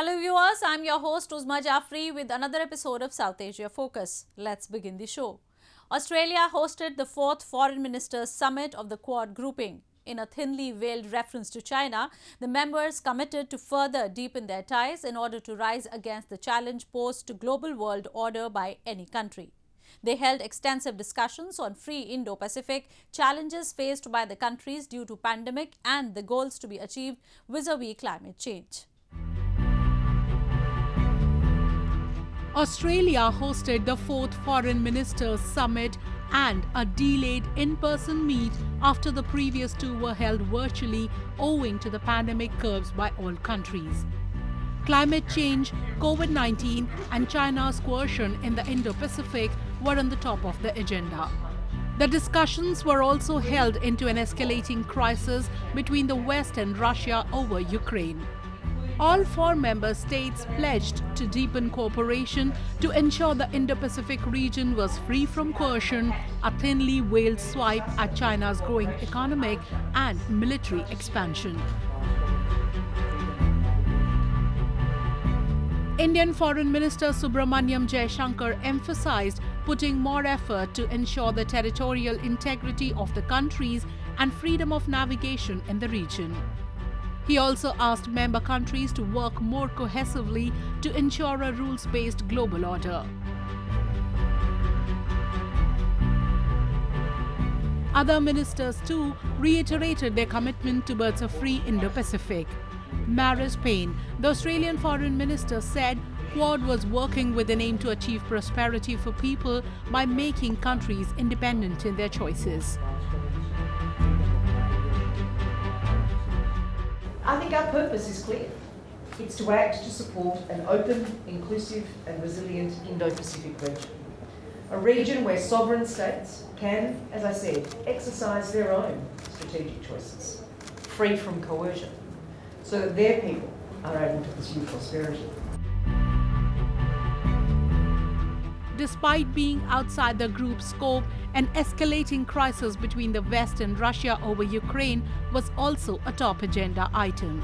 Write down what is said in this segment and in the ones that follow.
Hello viewers, I'm your host Uzma Jafri with another episode of South Asia Focus. Let's begin the show. Australia hosted the 4th Foreign Ministers Summit of the Quad grouping. In a thinly veiled reference to China, the members committed to further deepen their ties in order to rise against the challenge posed to global world order by any country. They held extensive discussions on free Indo-Pacific, challenges faced by the countries due to pandemic and the goals to be achieved vis-a-vis climate change. Australia hosted the 4th Foreign Ministers Summit and a delayed in-person meet after the previous two were held virtually owing to the pandemic curbs by all countries. Climate change, COVID-19 and China's coercion in the Indo-Pacific were on the top of the agenda. The discussions were also held into an escalating crisis between the West and Russia over Ukraine. All four member states pledged to deepen cooperation to ensure the Indo-Pacific region was free from coercion, a thinly veiled swipe at China's growing economic and military expansion. Indian Foreign Minister Subramaniam Jaishankar emphasized putting more effort to ensure the territorial integrity of the countries and freedom of navigation in the region. He also asked member countries to work more cohesively to ensure a rules-based global order. Other ministers too reiterated their commitment towards a free Indo-Pacific. Maris Payne, the Australian Foreign Minister, said Quad was working with an aim to achieve prosperity for people by making countries independent in their choices. I think our purpose is clear. It's to act to support an open, inclusive and resilient Indo-Pacific region. A region where sovereign states can, as I said, exercise their own strategic choices, free from coercion, so that their people are able to pursue prosperity. Despite being outside the group's scope, an escalating crisis between the West and Russia over Ukraine was also a top agenda item.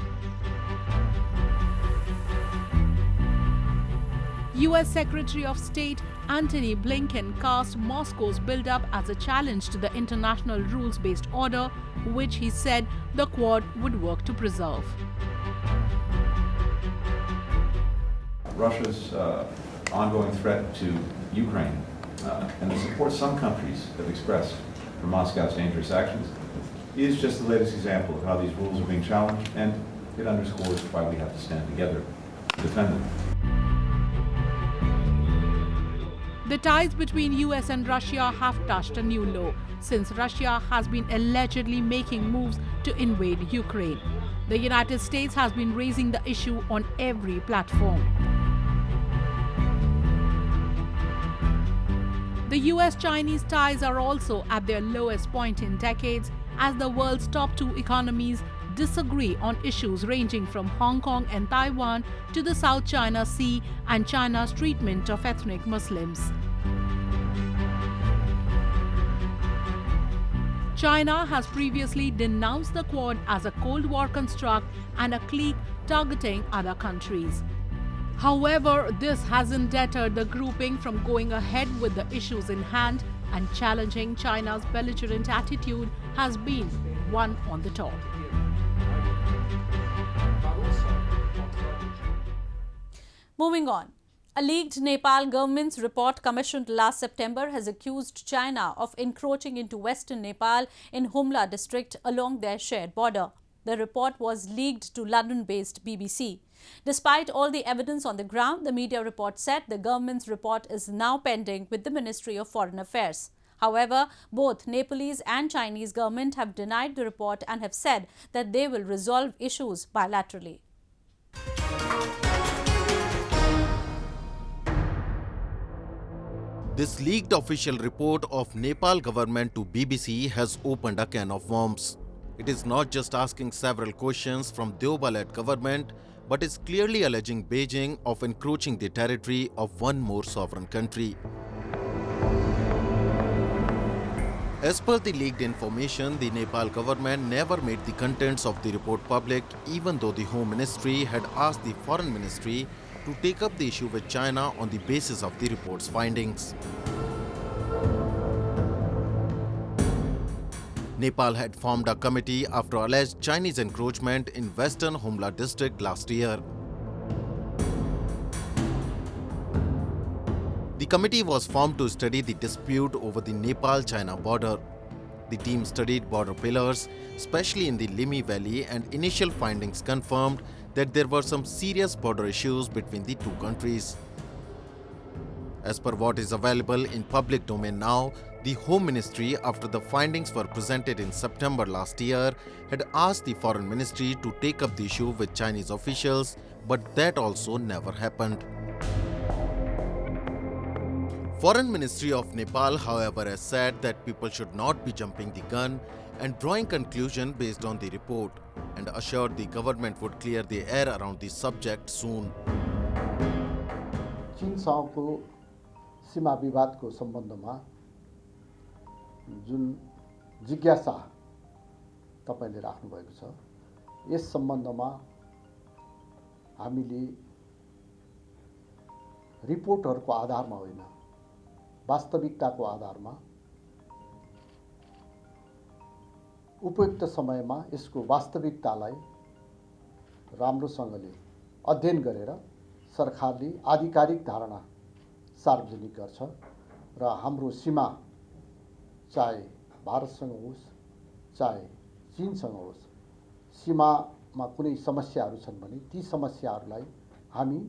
US Secretary of State Antony Blinken cast Moscow's build-up as a challenge to the international rules-based order, which he said the Quad would work to preserve. Russia's ongoing threat to Ukraine and the support some countries have expressed for Moscow's dangerous actions is just the latest example of how these rules are being challenged, and it underscores why we have to stand together to defend them. The ties between US and Russia have touched a new low since Russia has been allegedly making moves to invade Ukraine. The United States has been raising the issue on every platform. The US-Chinese ties are also at their lowest point in decades as the world's top two economies disagree on issues ranging from Hong Kong and Taiwan to the South China Sea and China's treatment of ethnic Muslims. China has previously denounced the Quad as a Cold War construct and a clique targeting other countries. However, this hasn't deterred the grouping from going ahead with the issues in hand, and challenging China's belligerent attitude has been one on the top. Moving on. A leaked Nepal government's report commissioned last September has accused China of encroaching into Western Nepal in Humla district along their shared border. The report was leaked to London-based BBC. Despite all the evidence on the ground, the media report said the government's report is now pending with the Ministry of Foreign Affairs. However, both Nepalese and Chinese government have denied the report and have said that they will resolve issues bilaterally. This leaked official report of Nepal government to BBC has opened a can of worms. It is not just asking several questions from Deobal-led government, but is clearly alleging Beijing of encroaching the territory of one more sovereign country. As per the leaked information, the Nepal government never made the contents of the report public, even though the Home Ministry had asked the Foreign Ministry to take up the issue with China on the basis of the report's findings. Nepal had formed a committee after alleged Chinese encroachment in Western Humla district last year. The committee was formed to study the dispute over the Nepal-China border. The team studied border pillars, especially in the Limi Valley, and initial findings confirmed that there were some serious border issues between the two countries. As per what is available in public domain now, the Home Ministry, after the findings were presented in September last year, had asked the Foreign Ministry to take up the issue with Chinese officials, but that also never happened. Foreign Ministry of Nepal, however, has said that people should not be jumping the gun and drawing conclusion based on the report, and assured the government would clear the air around the subject soon. चीनसँगको सीमा विवादको सम्बन्धमा जुन जिज्ञासा तपाईले राख्नु भएको छ, yes सम्बन्धमा हामीले रिपोर्टहरुको आधारमा होइन, वास्तविकताको आधारमा उपयुक्त समयमा यसको वास्तविकतालाई राम्रोसँगले अध्ययन गरेर सरकारले आधिकारिक धारणा सार्वजनिक गर्छ र हाम्रो सीमा चाहे भारतसँग होस् चाहे चीनसँग होस्, सीमामा कुनै समस्याहरू छन् भने ती समस्याहरूलाई हामी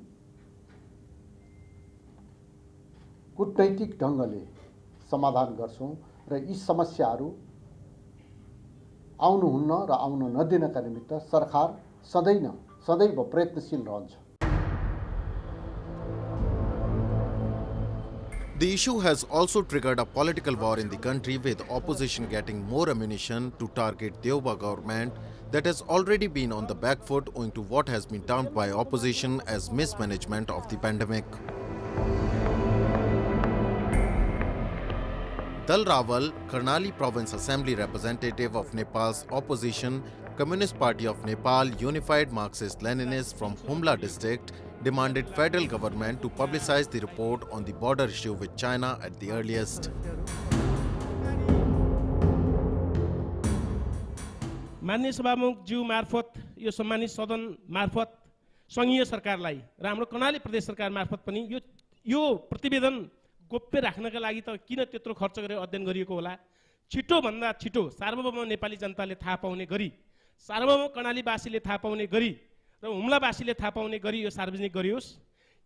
कूटनैतिक ढङ्गले समाधान गर्छौं र यी समस्याहरू आउनुहुन्न र आउन नदिनका निमित्त सरकार सदैव प्रयत्नशील रहन्छ। The issue has also triggered a political war in the country, with opposition getting more ammunition to target Deoba government that has already been on the back foot owing to what has been termed by opposition as mismanagement of the pandemic. Dal Rawal, Karnali Province Assembly representative of Nepal's opposition, Communist Party of Nepal Unified Marxist-Leninists from Humla district, demanded federal government to publicize the report on the border issue with China at the earliest. माननीय सभामुख ज्यू मार्फत यो सम्मानित सदन मार्फत संघीय सरकारलाई र हाम्रो कर्णाली प्रदेश सरकार मार्फत पनि यो प्रतिवेदन गोप्य राख्नका लागि त किन त्यत्रो खर्च गरेर अध्ययन गरिएको होला, छिटो भन्दा छिटो सार्वभौम नेपाली जनताले थाहा पाउने गरी, सार्वभौम कर्णालीवासीले थाहा पाउने गरी र हुम्लावासीले थाहा पाउने गरी यो सार्वजनिक गरियोस्।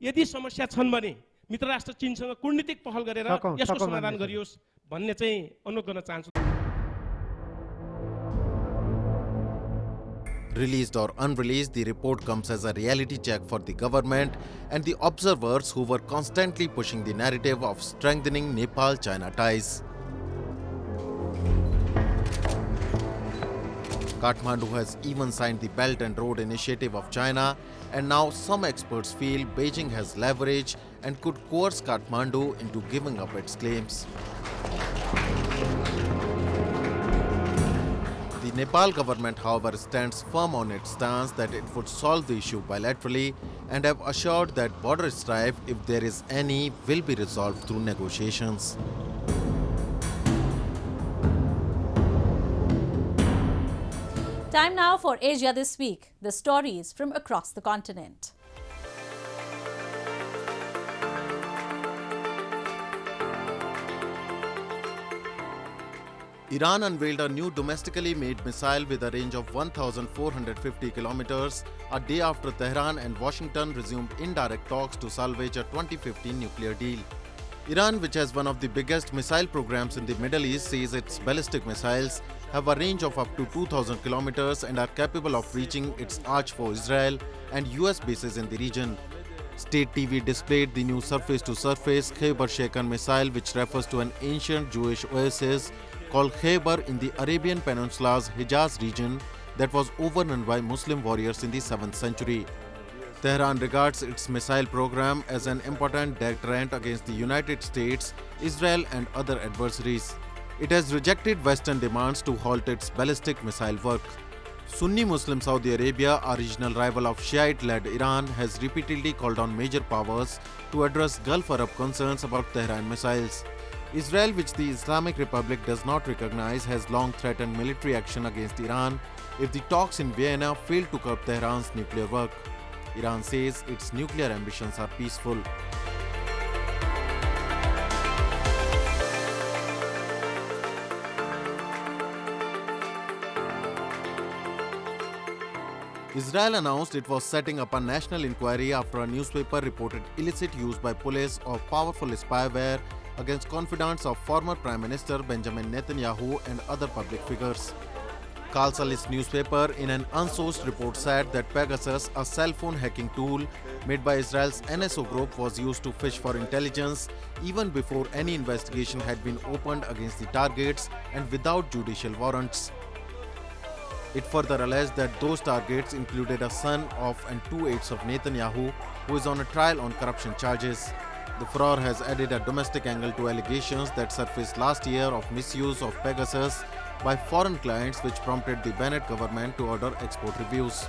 यदि समस्या छन् भने मित्र राष्ट्र चीनसँग कूटनीतिक पहल गरेर यसको समाधान गरियोस् भन्ने चाहिँ अनुरोध गर्न चाहन्छु। Released or unreleased, the report comes as a reality check for the government and the observers who were constantly pushing the narrative of strengthening Nepal-China ties. Kathmandu has even signed the Belt and Road Initiative of China, and now some experts feel Beijing has leverage and could coerce Kathmandu into giving up its claims. The Nepal government, however, stands firm on its stance that it would solve the issue bilaterally and have assured that border strife, if there is any, will be resolved through negotiations. Time now for Asia This Week, the stories from across the continent. Iran unveiled a new domestically made missile with a range of 1,450 kilometers a day after Tehran and Washington resumed indirect talks to salvage a 2015 nuclear deal. Iran, which has one of the biggest missile programs in the Middle East, says its ballistic missiles have a range of up to 2,000 kilometers and are capable of reaching its arch foe Israel and US bases in the region. State TV displayed the new surface-to-surface Khaybar-Shekan missile, which refers to an ancient Jewish oasis called Khaybar in the Arabian Peninsula's Hijaz region that was overrun by Muslim warriors in the 7th century. Tehran regards its missile program as an important deterrent against the United States, Israel and other adversaries. It has rejected Western demands to halt its ballistic missile work. Sunni Muslim Saudi Arabia, a regional rival of Shiite-led Iran, has repeatedly called on major powers to address Gulf Arab concerns about Tehran missiles. Israel, which the Islamic Republic does not recognize, has long threatened military action against Iran if the talks in Vienna fail to curb Tehran's nuclear work. Iran says its nuclear ambitions are peaceful. Israel announced it was setting up a national inquiry after a newspaper reported illicit use by police of powerful spyware against confidants of former Prime Minister Benjamin Netanyahu and other public figures. Kalsalis newspaper in an unsourced report said that Pegasus, a cell phone hacking tool made by Israel's NSO group, was used to fish for intelligence even before any investigation had been opened against the targets and without judicial warrants. It further alleged that those targets included a son of and 2 aides of Netanyahu, who is on a trial on corruption charges. The furor has added a domestic angle to allegations that surfaced last year of misuse of Pegasus by foreign clients, which prompted the Bennett government to order export reviews.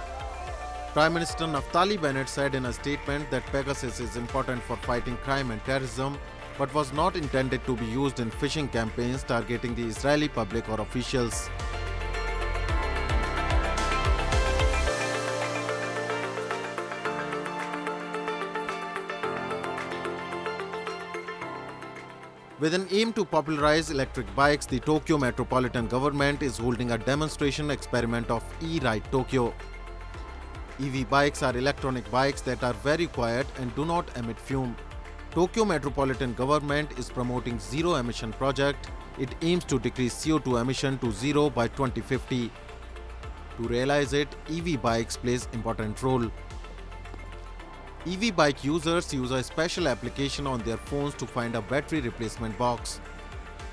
Prime Minister Naftali Bennett said in a statement that Pegasus is important for fighting crime and terrorism, but was not intended to be used in phishing campaigns targeting the Israeli public or officials. With an aim to popularize electric bikes, the Tokyo Metropolitan Government is holding a demonstration experiment of E-Ride Tokyo. EV bikes are electronic bikes that are very quiet and do not emit fume. Tokyo Metropolitan Government is promoting Zero Emission Project. It aims to decrease CO2 emission to zero by 2050. To realize it, EV bikes plays important role. EV bike users use a special application on their phones to find a battery replacement box.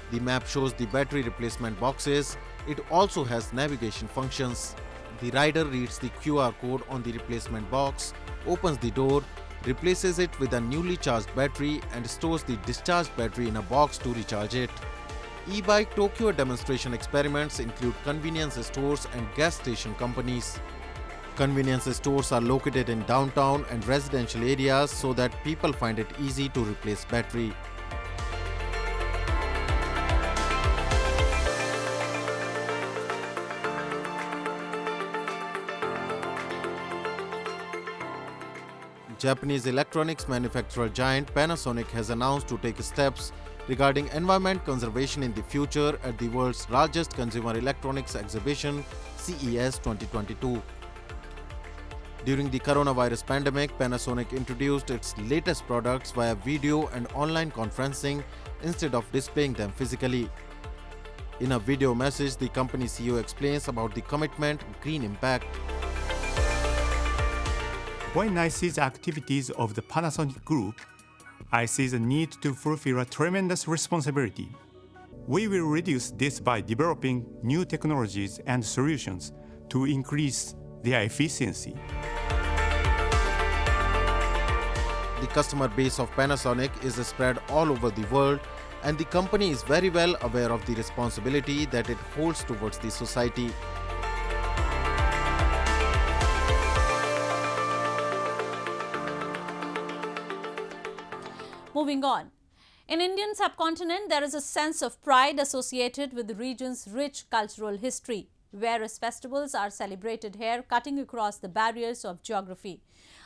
The map shows the battery replacement boxes. It also has navigation functions. The rider reads the QR code on the replacement box, opens the door, replaces it with a newly charged battery and stores the discharged battery in a box to recharge it. E-Bike Tokyo demonstration experiments include convenience stores and gas station companies. Convenience stores are located in downtown and residential areas so that people find it easy to replace battery. Japanese electronics manufacturer giant Panasonic has announced to take steps regarding environment conservation in the future at the world's largest consumer electronics exhibition, CES 2022. During the coronavirus pandemic, Panasonic introduced its latest products via video and online conferencing instead of displaying them physically. In a video message, the company CEO explains about the commitment green impact. When I see the activities of the Panasonic Group, I see the need to fulfill a tremendous responsibility. We will reduce this by developing new technologies and solutions to increase their efficiency. The customer base of Panasonic is spread all over the world, and the company is very well aware of the responsibility that it holds towards the society. Moving on. In Indian subcontinent, there is a sense of pride associated with the region's rich cultural history. Various festivals are celebrated here, cutting across the barriers of geography,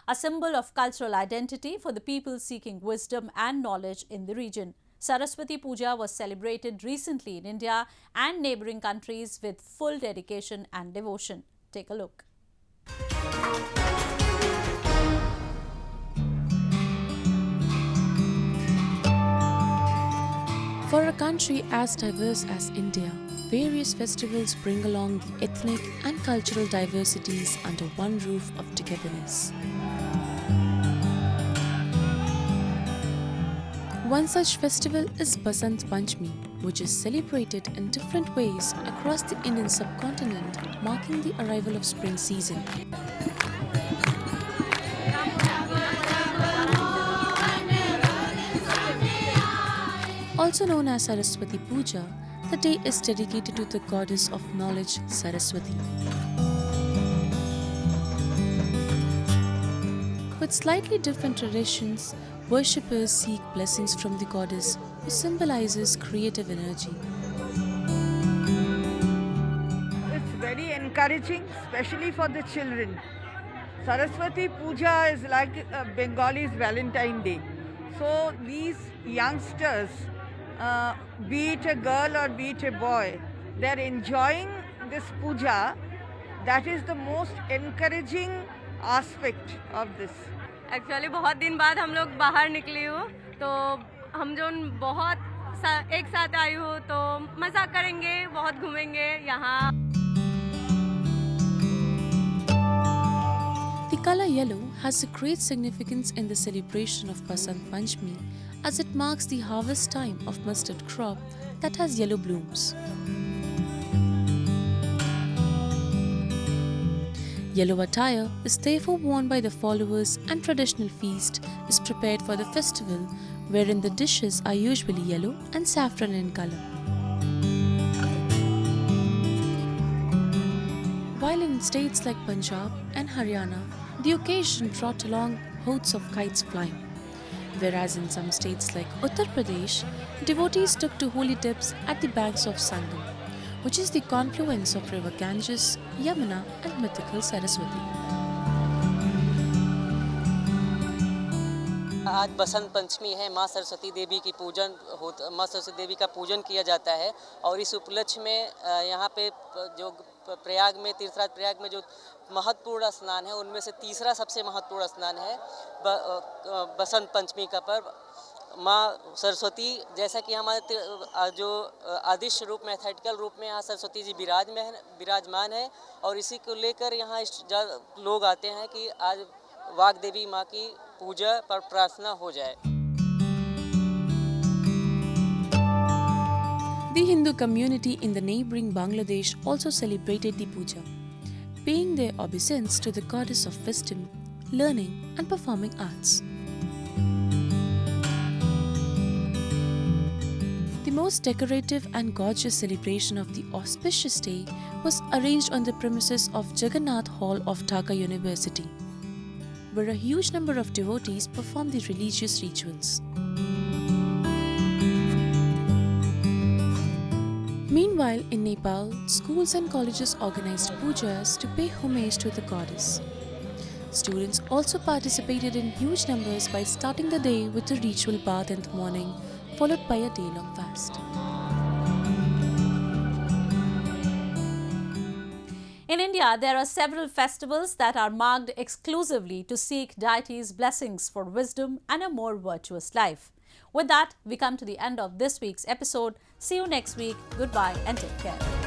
a symbol of cultural identity for the people seeking wisdom and knowledge in the region. Saraswati Puja was celebrated recently in India and neighbouring countries with full dedication and devotion. Take a look. For a country as diverse as India, various festivals bring along the ethnic and cultural diversities under one roof of togetherness. One such festival is Basant Panchami, which is celebrated in different ways across the Indian subcontinent, marking the arrival of spring season. Also known as Saraswati Puja, the day is dedicated to the goddess of knowledge, Saraswati. With slightly different traditions, worshippers seek blessings from the goddess, who symbolizes creative energy. It's very encouraging, especially for the children. Saraswati Puja is like Bengalis' Valentine Day. So these youngsters, be it a girl or be it a boy, they're enjoying this puja. That is the most encouraging aspect of this. Actually बहुत दिन बाद हम लोग बाहर निकली हूँ तो हम जो एक साथ आई हूँ तो मज़ा करेंगे, बहुत घूमेंगे यहाँ. The color yellow has a great significance in the celebration of Basant Panchami, as it marks the harvest time of mustard crop that has yellow blooms. Yellow attire is therefore worn by the followers, and traditional feast is prepared for the festival, wherein the dishes are usually yellow and saffron in color. While in states like Punjab and Haryana, the occasion brought along hordes of kites flying, whereas in some states like Uttar Pradesh, devotees took to holy dips at the banks of Sangam, which is the confluence of river Ganges, Yamuna and mythical Saraswati. आज बसंत पंचमी है, माँ सरस्वती देवी की माँ सरस्वती देवी का पूजन किया जाता है और इस उपलक्ष्य में यहाँ पे जो तीर्थराज प्रयाग में जो महत्वपूर्ण स्नान है उनमें से तीसरा सबसे महत्वपूर्ण स्नान है बसंत पंचमी का पर्व. माँ सरस्वती जैसा कि हमारे जो आदिश रूप मैथेटिकल रूप में यहाँ सरस्वती जी विराजमान है और इसी को लेकर यहाँ लोग आते हैं कि आज वाग देवी माँ की पूजा पर प्रार्थना हो जाए. The Hindu community in the neighbouring Bangladesh also celebrated the puja, paying their obeisance to the goddess of wisdom, learning and performing arts. The most decorative and gorgeous celebration of the auspicious day was arranged on the premises of Jagannath Hall of Dhaka University, where a huge number of devotees performed the religious rituals. Meanwhile, in Nepal, schools and colleges organized pujas to pay homage to the goddess. Students also participated in huge numbers by starting the day with a ritual bath in the morning, followed by a day-long fast. In India, there are several festivals that are marked exclusively to seek deities' blessings for wisdom and a more virtuous life. With that, we come to the end of this week's episode. See you next week. Goodbye and take care.